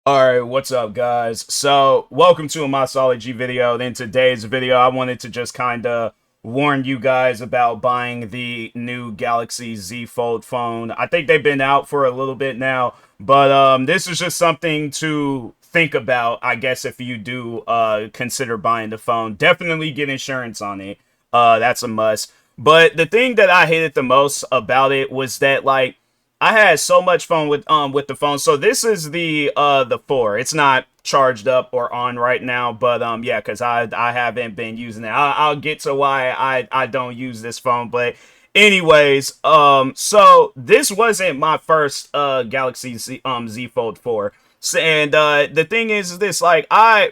Alright, what's up guys? So, welcome to a Mossology video. In today's video, I wanted to just kind of warn you guys about buying the new Galaxy Z Fold phone. I think they've been out for a little bit now, but this is just something to think about, I guess, if you do consider buying the phone. Definitely get insurance on it. That's a must. But the thing that I hated the most about it was that, like, I had so much fun with the phone. So this is the 4. It's not charged up or on right now, but yeah, because I haven't been using it. I'll get to why I don't use this phone, but anyways, so this wasn't my first Galaxy Z Fold 4. So, and the thing is this, like, I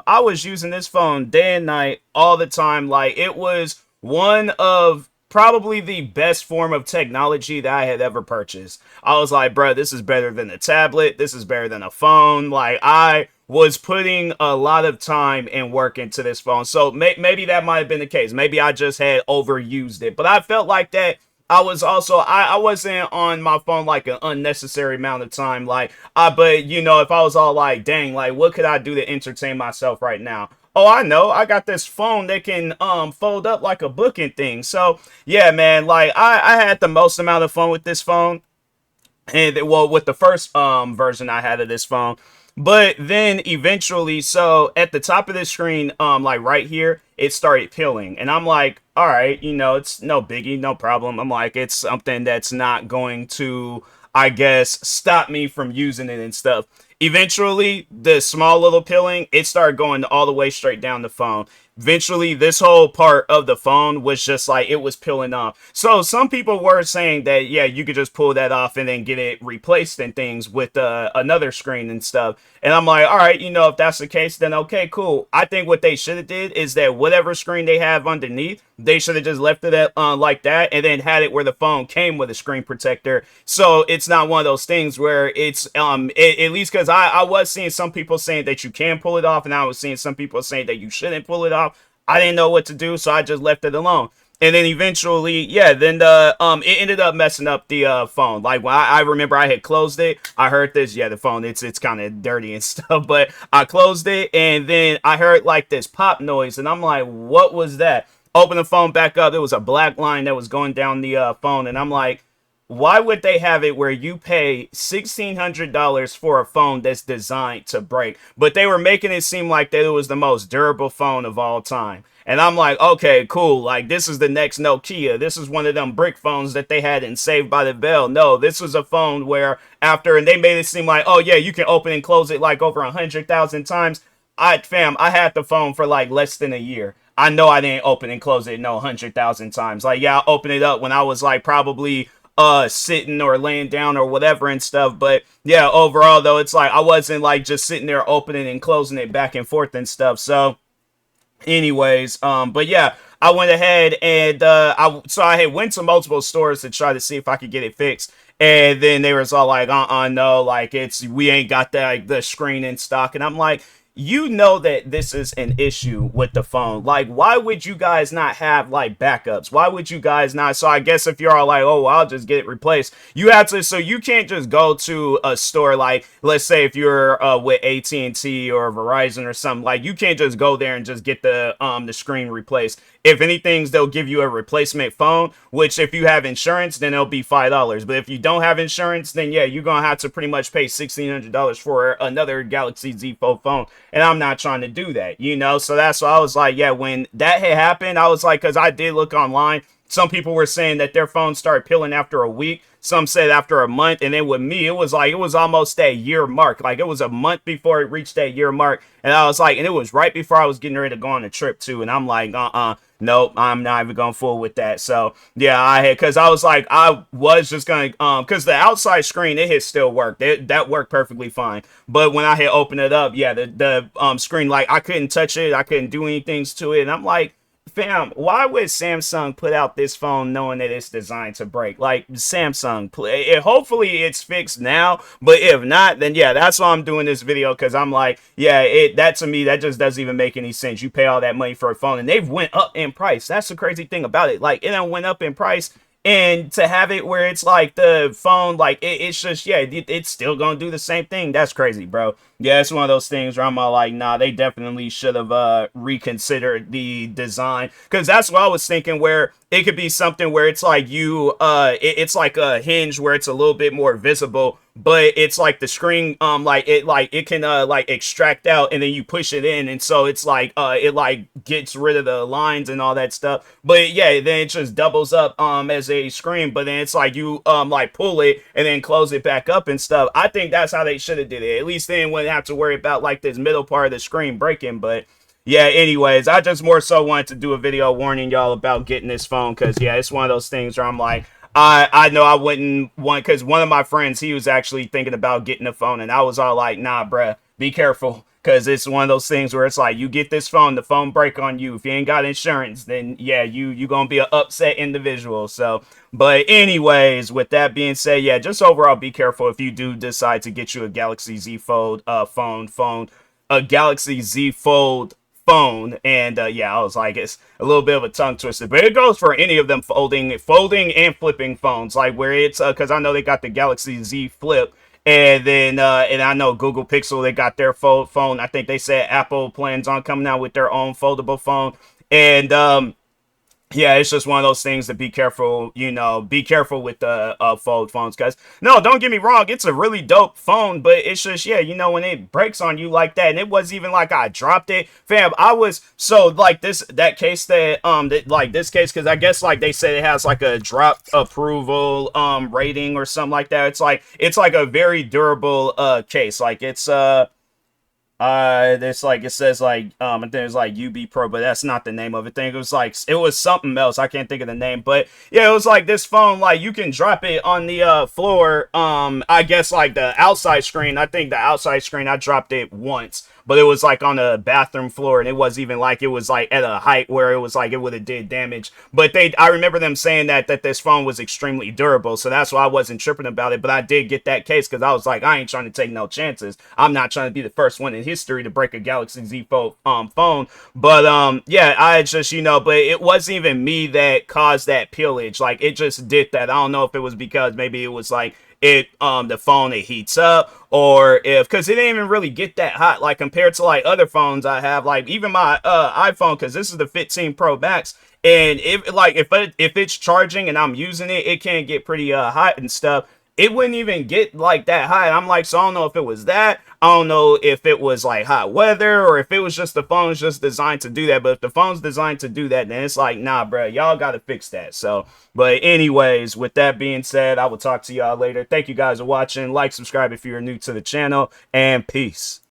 was using this phone day and night all the time. Like, it was one of probably the best form of technology that I had ever purchased. I was like, bro, this is better than a tablet. This is better than a phone. Like, I was putting a lot of time and work into this phone. So maybe that might have been the case. Maybe I just had overused it. But I felt like that I was also, I wasn't on my phone like an unnecessary amount of time. Like, but you know, if I was all like, dang, like, what could I do to entertain myself right now? Oh, I know. I got this phone that can fold up like a book and thing. So yeah, man, like I had the most amount of fun with this phone. And well, with the first version I had of this phone. But then eventually, so at the top of the screen, like right here, it started peeling. And I'm like, all right, you know, it's no biggie, no problem. I'm like, it's something that's not going to, I guess, stop me from using it and stuff. Eventually, the small little peeling, it started going all the way straight down the phone. Eventually, this whole part of the phone was just like, it was peeling off. So some people were saying that, yeah, you could just pull that off and then get it replaced and things with another screen and stuff. And I'm like, all right, you know, if that's the case, then okay, cool. I think what they should have did is that whatever screen they have underneath, they should have just left it at, like that, and then had it where the phone came with a screen protector. So it's not one of those things where it's at least because I was seeing some people saying that you can pull it off, and I was seeing some people saying that you shouldn't pull it off. I didn't know what to do, so I just left it alone. And then eventually, yeah, then it ended up messing up the phone. Like, when I remember I had closed it, I heard this, yeah, the phone, it's kind of dirty and stuff, but I closed it, and then I heard like this pop noise, and I'm like, what was that? Open the phone back up, there was a black line that was going down the phone, and I'm like, why would they have it where you pay $1,600 for a phone that's designed to break? But they were making it seem like that it was the most durable phone of all time. And I'm like, okay, cool. Like, this is the next Nokia. This is one of them brick phones that they had in Saved by the Bell. No, this was a phone where and they made it seem like, oh yeah, you can open and close it like over 100,000 times. I had the phone for like less than a year. I know I didn't open and close it 100,000 times. Like, yeah, I opened it up when I was like probably sitting or laying down or whatever and stuff. But yeah, overall though, it's like I wasn't like just sitting there opening and closing it back and forth and stuff. So anyways, but yeah, I went ahead and I had went to multiple stores to try to see if I could get it fixed. And then they was all like, no, like we ain't got that, like, the screen in stock. And I'm like, you know that this is an issue with the phone. Like, why would you guys not have like backups? Why would you guys not? So I guess if you're all like, oh, well, I'll just get it replaced, you have to. So you can't just go to a store, like, let's say if you're with AT&T or Verizon or something, like, you can't just go there and just get the screen replaced. If anything, they'll give you a replacement phone, which if you have insurance, then it'll be $5. But if you don't have insurance, then yeah, you're going to have to pretty much pay $1,600 for another Galaxy Z Fold phone. And I'm not trying to do that, you know? So that's why I was like, yeah, when that had happened, I was like, because I did look online. Some people were saying that their phones started peeling after a week. Some said after a month. And then with me, it was like, it was almost that year mark. Like, it was a month before it reached that year mark. And I was like, and it was right before I was getting ready to go on a trip too. And I'm like, nope, I'm not even going to fool with that. So yeah, because I was like, I was just going to, because the outside screen, it had still worked. That worked perfectly fine. But when I had opened it up, yeah, the screen, like, I couldn't touch it. I couldn't do anything to it. And I'm like, fam, why would Samsung put out this phone knowing that it's designed to break? Like, Samsung, hopefully it's fixed now, but if not, then yeah, that's why I'm doing this video, because I'm like, yeah, that to me, that just doesn't even make any sense. You pay all that money for a phone, and they've went up in price. That's the crazy thing about it. Like, it done went up in price and to have it where it's like the phone, like it's just, yeah, it's still gonna do the same thing. That's crazy, bro. Yeah, it's one of those things where I'm all like, nah, they definitely should have reconsidered the design, because that's what I was thinking, where it could be something where it's like it's like a hinge where it's a little bit more visible, but it's like the screen, like it can like extract out, and then you push it in, and so it's like it like gets rid of the lines and all that stuff. But yeah, then it just doubles up as a screen, but then it's like you like pull it and then close it back up and stuff. I think that's how they should have did it. At least then wouldn't have to worry about like this middle part of the screen breaking. But yeah, anyways, I just more so wanted to do a video warning y'all about getting this phone, because yeah, it's one of those things where I'm like, I know I wouldn't want, because one of my friends, he was actually thinking about getting a phone, and I was all like, nah, bruh, be careful, because it's one of those things where it's like, you get this phone, the phone break on you. If you ain't got insurance, then yeah, you gonna be an upset individual. So, but anyways, with that being said, yeah, just overall be careful if you do decide to get you a Galaxy Z Fold a Galaxy Z Fold phone. And yeah, I was like, it's a little bit of a tongue twister, but it goes for any of them folding and flipping phones, like where it's because I know they got the Galaxy Z Flip, and then and I know Google Pixel, they got their fold phone. I think they said Apple plans on coming out with their own foldable phone. And yeah, it's just one of those things to be careful, be careful with the fold phones, guys. No, don't get me wrong, it's a really dope phone, but it's just, yeah, when it breaks on you like that, and it wasn't even like I dropped it, fam. I was, so like that case like this case, because I guess like they said it has like a drop approval rating or something like that. It's like a very durable case. Like there's like, it says like and there's like UB Pro, but that's not the name of it. Thing, it was something else. I can't think of the name, but yeah, it was like this phone, like you can drop it on the floor. I guess like the outside screen. I think the outside screen, I dropped it once, but it was like on the bathroom floor, and it wasn't even like, it was like at a height where it was like it would have did damage. But I remember them saying that this phone was extremely durable, so that's why I wasn't tripping about it. But I did get that case because I was like, I ain't trying to take no chances. I'm not trying to be the first one in history to break a Galaxy Z Fold phone. But yeah, I just, but it wasn't even me that caused that pillage. Like, it just did that. I don't know if it was because maybe it was like the phone, it heats up, or if, because it didn't even really get that hot, like compared to like other phones I have, like even my iPhone, because this is the 15 Pro Max, and if it's charging and I'm using it, it can get pretty hot and stuff. It wouldn't even get like that high. I'm like, so I don't know if it was that. I don't know if it was like hot weather, or if it was just the phone's just designed to do that. But if the phone's designed to do that, then it's like, nah, bro, y'all got to fix that. So, but anyways, with that being said, I will talk to y'all later. Thank you guys for watching. Like, subscribe if you're new to the channel, and peace.